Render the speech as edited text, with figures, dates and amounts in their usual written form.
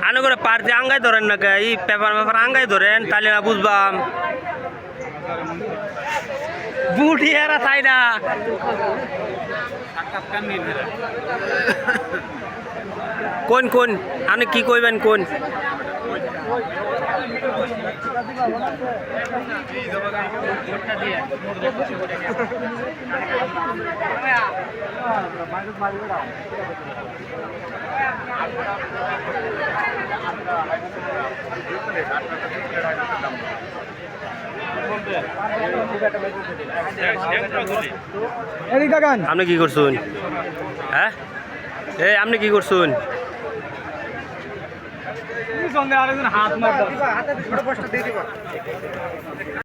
আনো করে পার্টি আঙ্গাই ধরেন না কে এই পেপার পেপার আঙ্গাই ধরেন তাহলে না বুঝবাম বুড়ি এরা চাই না কোন কোন আপনি কি কইবেন কোন আপনি কি করছেন হ্যাঁ এই আপনি কি করছেন হাত মার